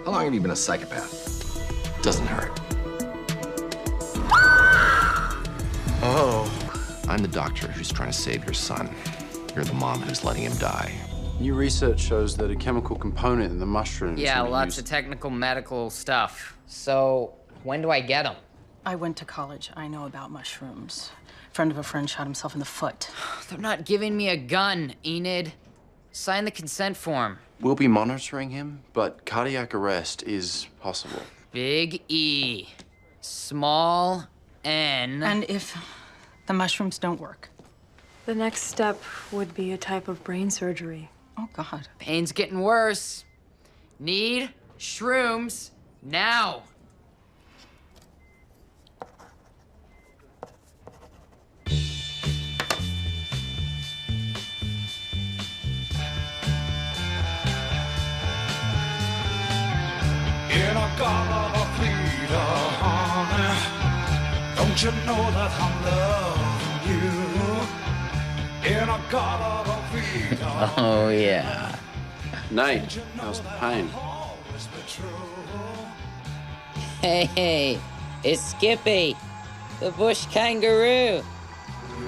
How long have you been a psychopath? Doesn't hurt. Oh. I'm the doctor who's trying to save your son. You're the mom who's letting him die. New research shows that a chemical component in the mushrooms... Yeah, lots of technical medical stuff. So, when do I get them? I went to college. I know about mushrooms. A friend of a friend shot himself in the foot. They're not giving me a gun, Enid. Sign the consent form. We'll be monitoring him, but cardiac arrest is possible. Big E. Small N. And if the mushrooms don't work? The next step would be a type of brain surgery. Oh, God. Pain's getting worse. Need shrooms now. In a garden of Peter, honey, don't you know that I'm loving you? In a garden of Peter. Oh, yeah. Nate, how's the pain? Hey, it's Skippy, the bush kangaroo.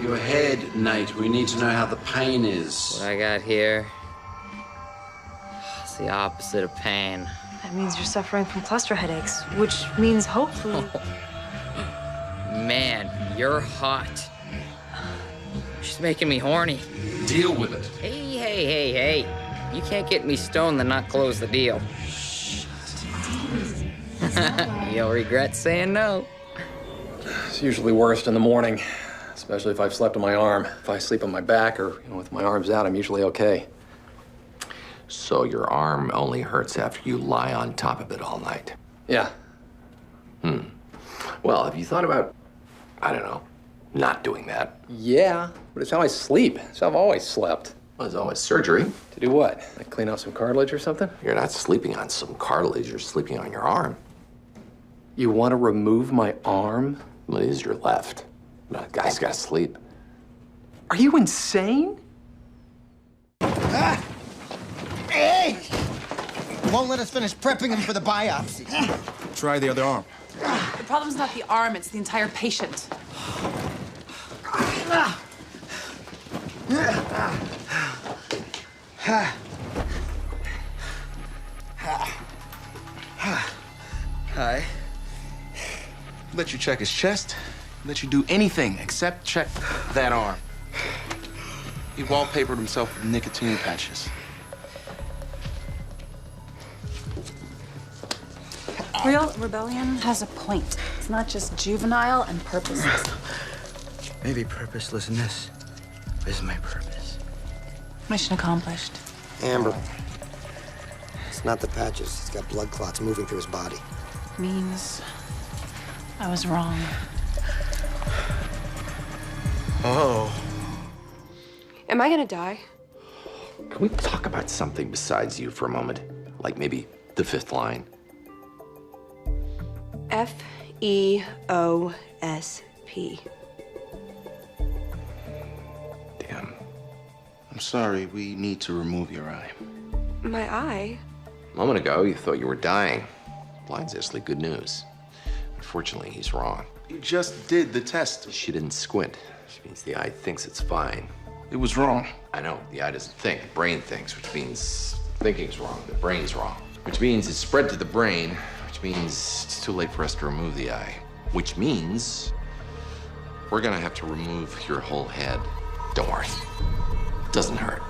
Your head, Nate. We need to know how the pain is. What I got here, it's the opposite of pain. That means you're suffering from cluster headaches, which means hopefully... Man, you're hot. She's making me horny. Deal with it. Hey. You can't get me stoned and not close the deal. You'll regret saying no. It's usually worst in the morning, especially if I've slept on my arm. If I sleep on my back or with my arms out, I'm usually okay. So your arm only hurts after you lie on top of it all night? Yeah. Well, have you thought about, I don't know, not doing that? Yeah, but it's how I sleep. It's how I've always slept. Well, there's always surgery. To do what? Like clean out some cartilage or something? You're not sleeping on some cartilage, you're sleeping on your arm. You want to remove my arm? Well, it is your left. No, guy's gotta sleep. Are you insane? Hey! Won't let us finish prepping him for the biopsy. Try the other arm. The problem's not the arm, it's the entire patient. Hi. Let you check his chest. Let you do anything except check that arm. He wallpapered himself with nicotine patches. Real rebellion has a point. It's not just juvenile and purposeless. Maybe purposelessness is my purpose. Mission accomplished. Amber. It's not the patches. He's got blood clots moving through his body. Means I was wrong. Oh. Am I gonna die? Can we talk about something besides you for a moment? Like maybe the fifth line? F-E-O-S-P. Damn. I'm sorry, we need to remove your eye. My eye? A moment ago, you thought you were dying. Blind's actually good news. Unfortunately, he's wrong. You just did the test. She didn't squint, which means the eye thinks it's fine. It was wrong. I know, the eye doesn't think, the brain thinks, which means thinking's wrong, the brain's wrong. Which means it's spread to the brain, which means it's too late for us to remove the eye. Which means we're gonna have to remove your whole head. Don't worry, it doesn't hurt.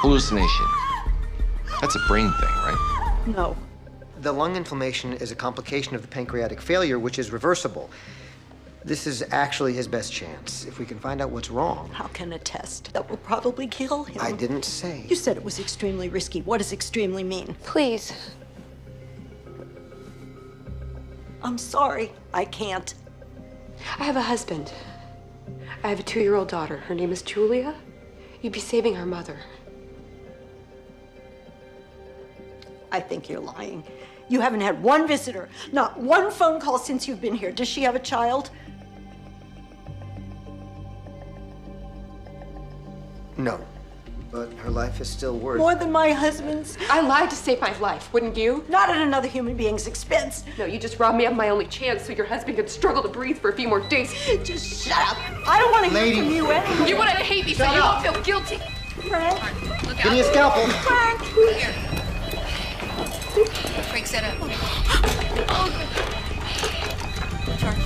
Hallucination. That's a brain thing, right? No. The lung inflammation is a complication of the pancreatic failure, which is reversible. This is actually his best chance. If we can find out what's wrong. How can a test that will probably kill him? I didn't say. You said it was extremely risky. What does extremely mean? Please. I'm sorry. I can't. I have a husband. I have a 2-year-old daughter. Her name is Julia. You'd be saving her mother. I think you're lying. You haven't had one visitor, not one phone call since you've been here. Does she have a child? No. But her life is still worth... More than my husband's. I lied to save my life, wouldn't you? Not at another human being's expense. No, you just robbed me of my only chance so your husband could struggle to breathe for a few more days. Just shut up. I don't want to hear from you anymore. You wanted to hate me so you won't feel guilty. Frank. Give me a scalpel. Frank. Here. Frank, set up. Charge.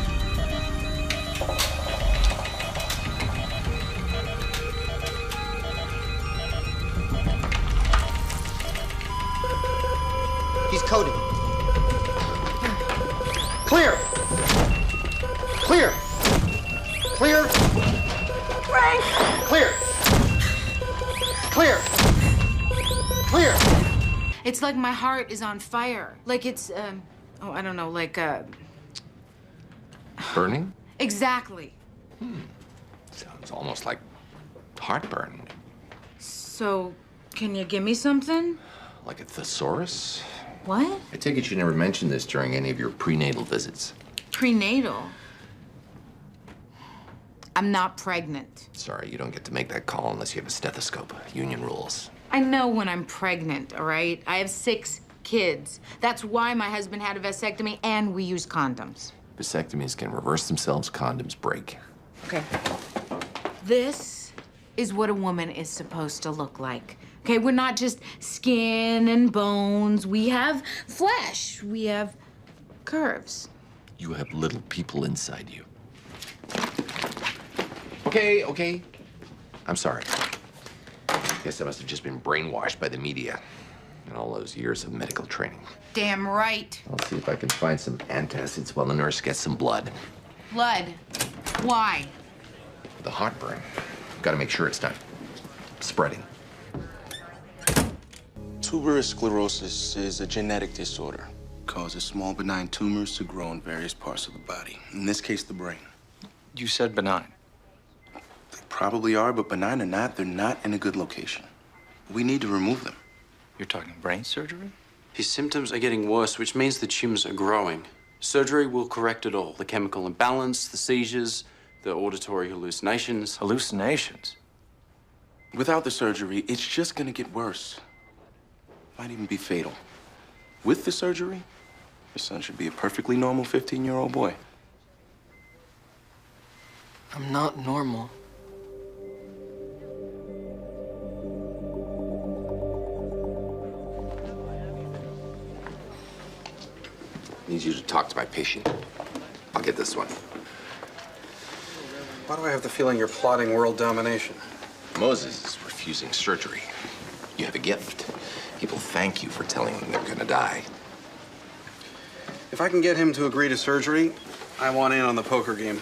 He's coding. Clear. Clear. Clear. Frank. Clear. Clear. Clear. It's like my heart is on fire. Like it's, oh, I don't know, like, Burning? Exactly. Sounds almost like heartburn. So, can you give me something? Like a thesaurus? What? I take it you never mentioned this during any of your prenatal visits. Prenatal. I'm not pregnant. Sorry, you don't get to make that call unless you have a stethoscope. Union rules. I know when I'm pregnant, all right? I have 6 kids. That's why my husband had a vasectomy and we use condoms. Vasectomies can reverse themselves, condoms break. Okay. This is what a woman is supposed to look like. Okay, we're not just skin and bones. We have flesh. We have curves. You have little people inside you. Okay. I'm sorry. Guess I must have just been brainwashed by the media and all those years of medical training. Damn right. I'll see if I can find some antacids while the nurse gets some blood. Blood. Why? The heartburn. Gotta make sure it's not spreading. Tuberous sclerosis is a genetic disorder. Causes small benign tumors to grow in various parts of the body. In this case, the brain. You said benign. They probably are, but benign or not, they're not in a good location. We need to remove them. You're talking brain surgery? His symptoms are getting worse, which means the tumors are growing. Surgery will correct it all. The chemical imbalance, the seizures, the auditory hallucinations. Hallucinations? Without the surgery, it's just gonna get worse. Might even be fatal. With the surgery, your son should be a perfectly normal 15-year-old boy. I'm not normal. Need you to talk to my patient. I'll get this one. Why do I have the feeling you're plotting world domination? Moses is refusing surgery. You have a gift. People thank you for telling them they're gonna die. If I can get him to agree to surgery, I want in on the poker game.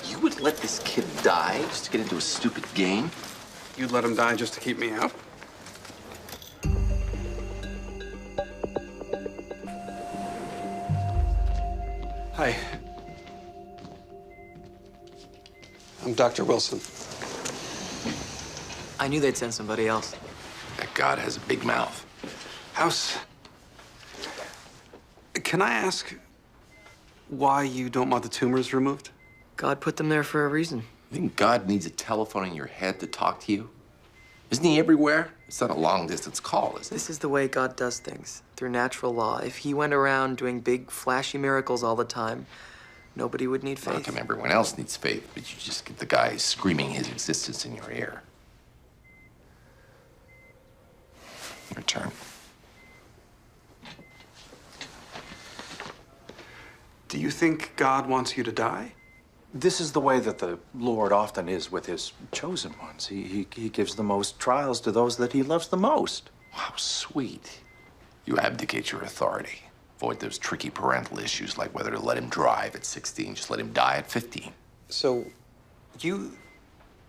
You would let this kid die just to get into a stupid game? You'd let him die just to keep me out? Hi. I'm Dr. Wilson. I knew they'd send somebody else. That God has a big mouth. House. Can I ask why you don't want the tumors removed? God put them there for a reason. You think God needs a telephone in your head to talk to you? Isn't he everywhere? It's not a long-distance call, is it? This is the way God does things, through natural law. If he went around doing big, flashy miracles all the time, nobody would need faith. How come everyone else needs faith, but you just get the guy screaming his existence in your ear? Your turn. Do you think God wants you to die? This is the way that the Lord often is with his chosen ones. He gives the most trials to those that he loves the most. Wow, sweet. You abdicate your authority. Avoid those tricky parental issues like whether to let him drive at 16, just let him die at 15. So, you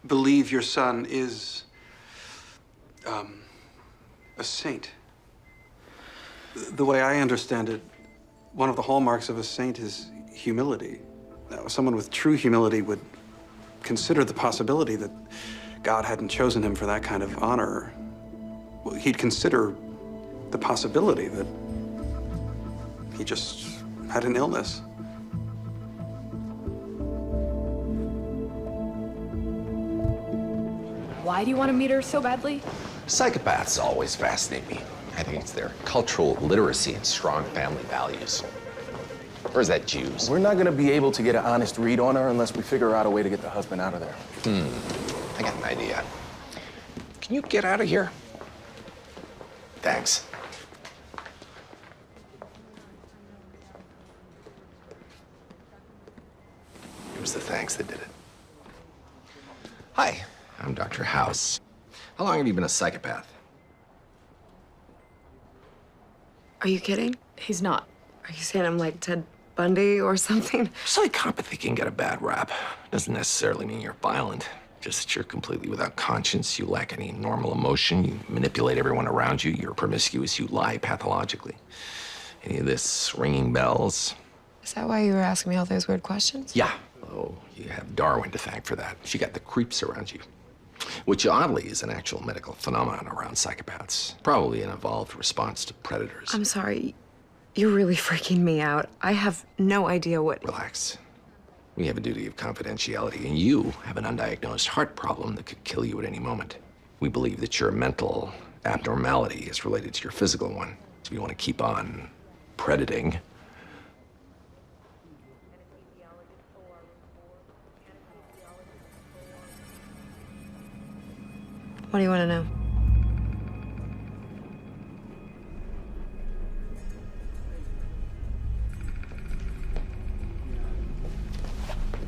believe your son is, a saint? The way I understand it, one of the hallmarks of a saint is humility. Now, someone with true humility would consider the possibility that God hadn't chosen him for that kind of honor. He'd consider the possibility that he just had an illness. Why do you want to meet her so badly? Psychopaths always fascinate me. I think it's their cultural literacy and strong family values. Or is that Jews? We're not gonna be able to get an honest read on her unless we figure out a way to get the husband out of there. I got an idea. Can you get out of here? Thanks. It was the thanks that did it. Hi, I'm Dr. House. How long have you been a psychopath? Are you kidding? He's not. Are you saying I'm like Ted Bundy or something? Psychopathy can get a bad rap. Doesn't necessarily mean you're violent. Just that you're completely without conscience, you lack any normal emotion, you manipulate everyone around you, you're promiscuous, you lie pathologically. Any of this ringing bells? Is that why you were asking me all those weird questions? Yeah. Oh, you have Darwin to thank for that. She got the creeps around you. Which oddly is an actual medical phenomenon around psychopaths. Probably an evolved response to predators. I'm sorry. You're really freaking me out. I have no idea what... Relax. We have a duty of confidentiality, and you have an undiagnosed heart problem that could kill you at any moment. We believe that your mental abnormality is related to your physical one, so we want to keep on predating. What do you want to know?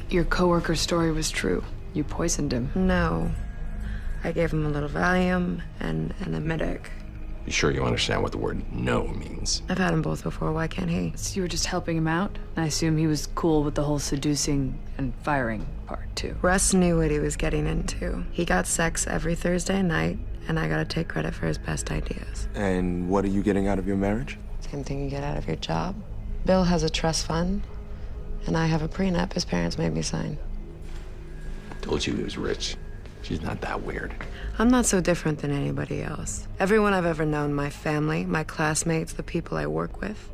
Your coworker's story was true. You poisoned him. No. I gave him a little Valium and a medic. You sure you understand what the word no means? I've had them both before. Why can't he? So you were just helping him out? I assume he was cool with the whole seducing and firing part, too. Russ knew what he was getting into. He got sex every Thursday night, and I gotta take credit for his best ideas. And what are you getting out of your marriage? Same thing you get out of your job. Bill has a trust fund, and I have a prenup his parents made me sign. Told you he was rich. She's not that weird. I'm not so different than anybody else. Everyone I've ever known, my family, my classmates, the people I work with,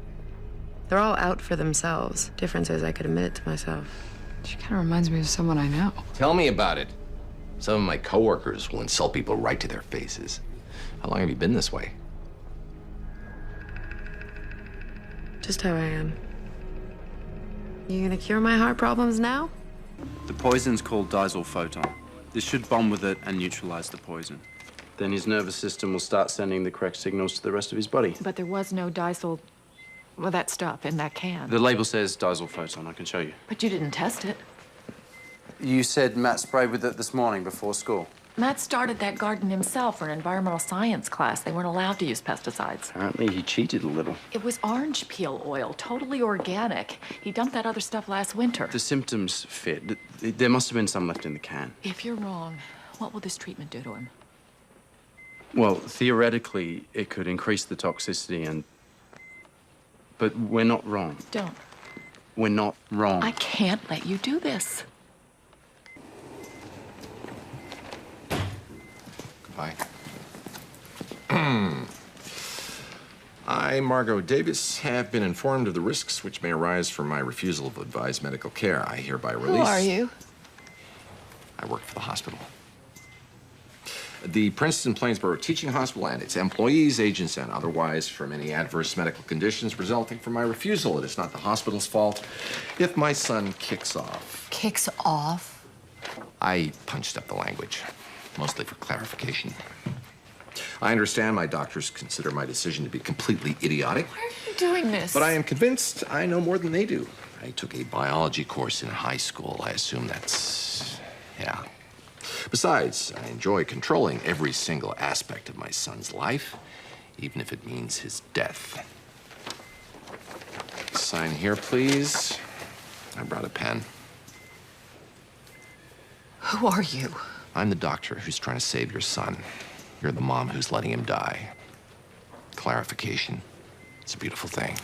they're all out for themselves. Difference is I could admit it to myself. She kind of reminds me of someone I know. Tell me about it. Some of my coworkers will insult people right to their faces. How long have you been this way? Just how I am. You gonna cure my heart problems now? The poison's called disulfoton. This should bond with it and neutralize the poison. Then his nervous system will start sending the correct signals to the rest of his body. But there was no disul... well, that stuff in that can. The label says disulfoton. I can show you. But you didn't test it. You said Matt sprayed with it this morning before school. Matt started that garden himself for an environmental science class. They weren't allowed to use pesticides. Apparently he cheated a little. It was orange peel oil, totally organic. He dumped that other stuff last winter. The symptoms fit. There must have been some left in the can. If you're wrong, what will this treatment do to him? Well, theoretically, it could increase the toxicity and... But we're not wrong. Don't. We're not wrong. I can't let you do this. Goodbye. I, Margot Davis, have been informed of the risks which may arise from my refusal of advised medical care. I hereby release... Who are you? I work for the hospital. The Princeton Plainsboro Teaching Hospital and its employees, agents, and otherwise from any adverse medical conditions resulting from my refusal. It is not the hospital's fault if my son kicks off. Kicks off? I punched up the language, mostly for clarification. I understand my doctors consider my decision to be completely idiotic. Why are you doing this? But I am convinced I know more than they do. I took a biology course in high school. I assume that's... yeah. Besides, I enjoy controlling every single aspect of my son's life, even if it means his death. Sign here, please. I brought a pen. Who are you? I'm the doctor who's trying to save your son. You're the mom who's letting him die. Clarification. It's a beautiful thing.